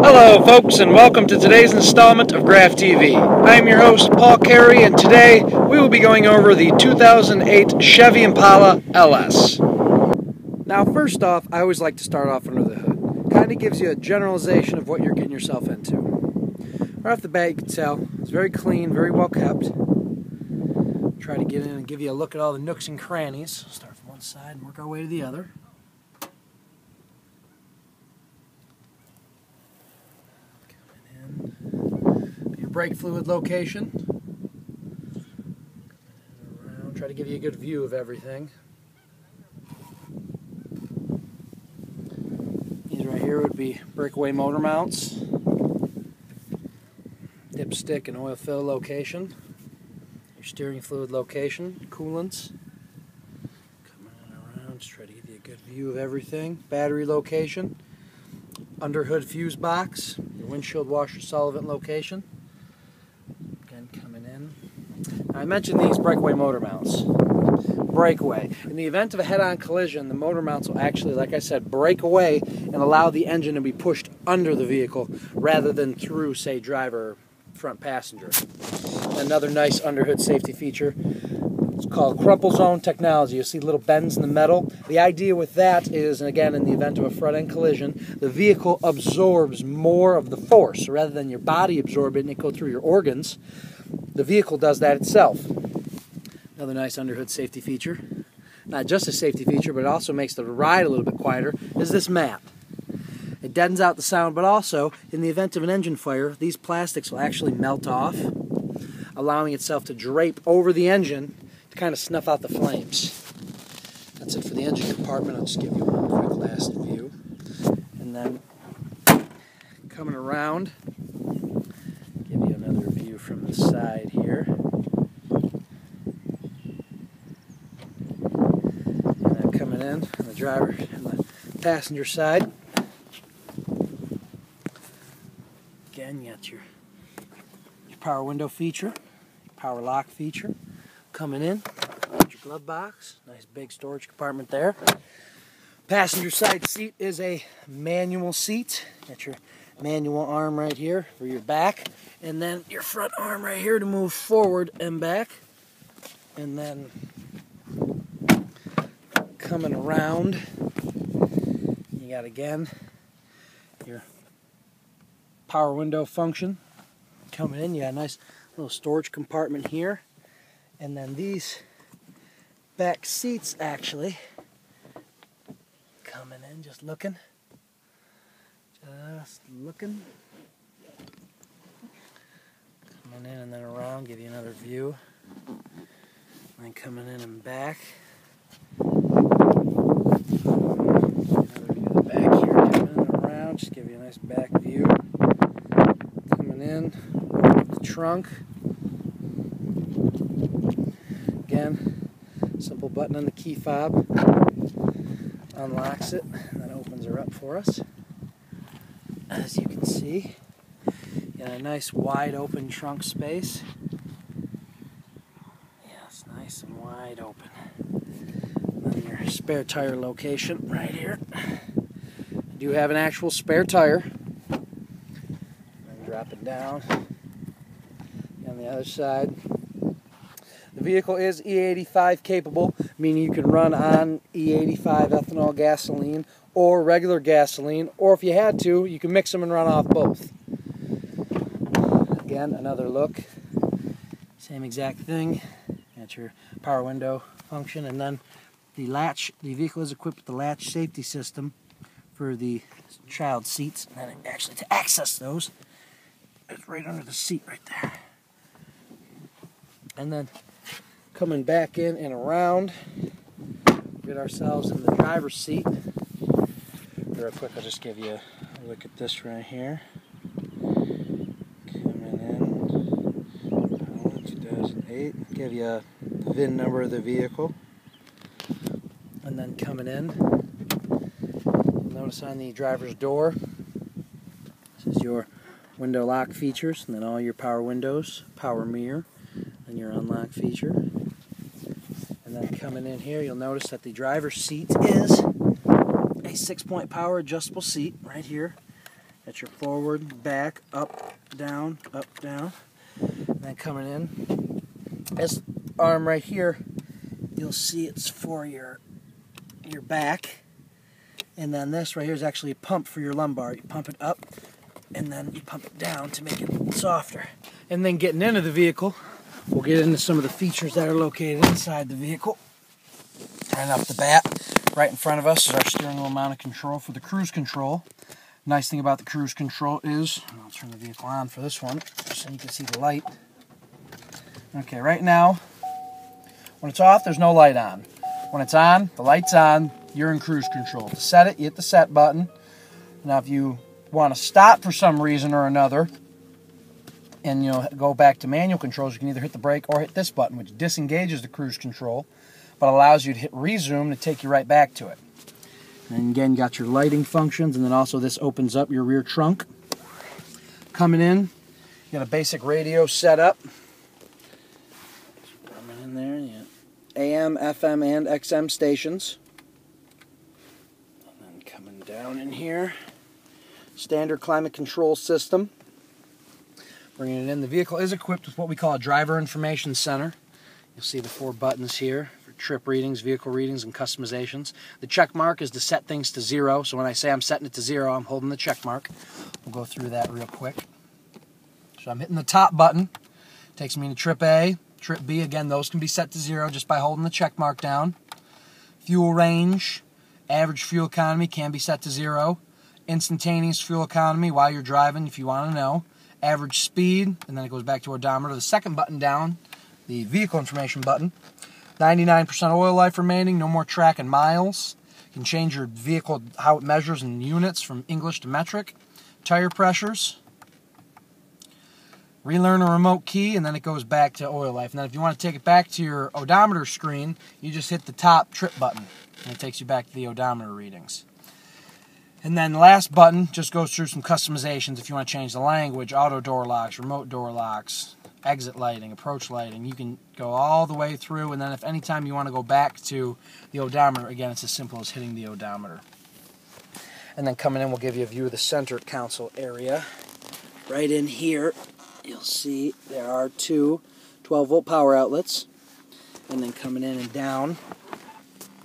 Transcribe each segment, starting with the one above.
Hello folks, and welcome to today's installment of Graph TV. I am your host Paul Carey, and today we will be going over the 2008 Chevy Impala LS. Now first off, I always like to start off under the hood. Kind of gives you a generalization of what you're getting yourself into. Right off the bat you can tell it's very clean, very well kept. Try to get in and give you a look at all the nooks and crannies. Start from one side and work our way to the other. Brake fluid location. Around, try to give you a good view of everything. These right here would be breakaway motor mounts, dipstick and oil fill location, your steering fluid location, coolants. Coming around, just try to give you a good view of everything. Battery location, under hood fuse box, your windshield washer solvent location. Coming in. I mentioned these breakaway motor mounts. Breakaway. In the event of a head-on collision, the motor mounts will actually, like I said, break away and allow the engine to be pushed under the vehicle rather than through, say, driver or front passenger. Another nice underhood safety feature. It's called crumple zone technology. You'll see little bends in the metal. The idea with that is, and again, in the event of a front-end collision, the vehicle absorbs more of the force. So rather than your body absorb it and it go through your organs, the vehicle does that itself. Another nice underhood safety feature. Not just a safety feature, but it also makes the ride a little bit quieter, is this mat. It deadens out the sound, but also, in the event of an engine fire, these plastics will actually melt off, allowing itself to drape over the engine to kind of snuff out the flames. That's it for the engine compartment. I'll just give you one quick last view. And then, coming around, give you another view from the side here. And then coming in on the driver and the passenger side. Again, you got your power window feature, your power lock feature. Coming in, your glove box, nice big storage compartment there. Passenger side seat is a manual seat. Got your manual arm right here for your back, and then your front arm right here to move forward and back. And then coming around, you got again your power window function. Coming in, you got a nice little storage compartment here. And then these back seats actually coming in, just looking. Coming in and then around, give you another view. And then coming in and back. Another view of the back here, coming in and around, just give you a nice back view. Coming in, open up the trunk. Again, simple button on the key fob unlocks it and then opens her up for us. As you can see, you got a nice wide open trunk space. Yes, nice and wide open. And then your spare tire location right here. You do have an actual spare tire. And drop it down. On the other side. The vehicle is E85 capable, meaning you can run on E85 ethanol gasoline or regular gasoline, or if you had to, you can mix them and run off both. Again, another look. Same exact thing. That's your power window function, and then the latch. The vehicle is equipped with the latch safety system for the child seats, and then actually to access those, it's right under the seat right there. And then coming back in and around, get ourselves in the driver's seat. Real quick, I'll just give you a look at this right here. Coming in, 2008, give you the VIN number of the vehicle. And then coming in, you'll notice on the driver's door, this is your window lock features, and then all your power windows, power mirror, and your unlock feature. And then coming in here, you'll notice that the driver's seat is a 6-point power adjustable seat right here. That's your forward, back, up, down, and then coming in. This arm right here, you'll see it's for your back, and then this right here is actually a pump for your lumbar. You pump it up, and then you pump it down to make it softer. And then getting into the vehicle, we'll get into some of the features that are located inside the vehicle. Right off the bat, right in front of us is our steering wheel mounted control for the cruise control. Nice thing about the cruise control is, and I'll turn the vehicle on for this one, so you can see the light. Okay, right now, when it's off, there's no light on. When it's on, the light's on, you're in cruise control. To set it, you hit the set button. Now, if you want to stop for some reason or another, and go back to manual controls, you can either hit the brake or hit this button, which disengages the cruise control, but allows you to hit resume to take you right back to it. And again, you got your lighting functions, and then also this opens up your rear trunk. Coming in, you got a basic radio set up. Coming in there, you got AM, FM, and XM stations. And then coming down in here, standard climate control system. Bringing it in, the vehicle is equipped with what we call a driver information center. You'll see the 4 buttons here for trip readings, vehicle readings, and customizations. The check mark is to set things to 0, so when I say I'm setting it to 0, I'm holding the check mark. We'll go through that real quick. So I'm hitting the top button. Takes me to trip A, trip B. Again, those can be set to 0 just by holding the check mark down. Fuel range, average fuel economy can be set to 0. Instantaneous fuel economy while you're driving if you want to know. Average speed, and then it goes back to odometer. The second button down, the vehicle information button. 99% oil life remaining, no more track and miles. You can change your vehicle, how it measures in units from English to metric. Tire pressures. Relearn a remote key, and then it goes back to oil life. And then if you want to take it back to your odometer screen, you just hit the top trip button, and it takes you back to the odometer readings. And then the last button just goes through some customizations if you want to change the language, auto door locks, remote door locks, exit lighting, approach lighting. You can go all the way through, and then if any time you want to go back to the odometer, again, it's as simple as hitting the odometer. And then coming in, we'll give you a view of the center console area. Right in here, you'll see there are 2 12-volt power outlets. And then coming in and down,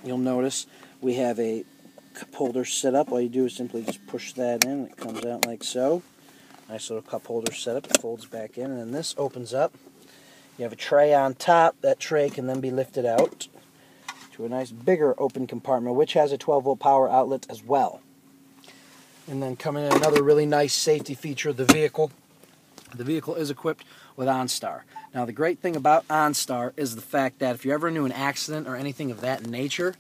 you'll notice we have a cup holder set up. All you do is simply just push that in. It comes out like so. Nice little cup holder set up. It folds back in, and then this opens up. You have a tray on top. That tray can then be lifted out to a nice bigger open compartment, which has a 12-volt power outlet as well. And then coming in, another really nice safety feature of the vehicle. The vehicle is equipped with OnStar. Now, the great thing about OnStar is the fact that if you're ever into an accident or anything of that nature,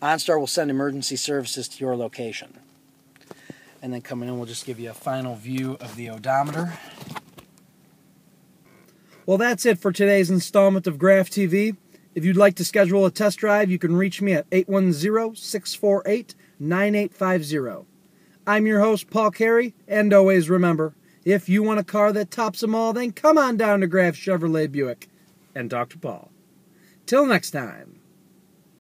OnStar will send emergency services to your location. And then coming in, we'll just give you a final view of the odometer. Well, that's it for today's installment of Graph TV. If you'd like to schedule a test drive, you can reach me at 810-648-9850. I'm your host, Paul Carey, and always remember, if you want a car that tops them all, then come on down to Graph Chevrolet Buick and talk to Paul. Till next time.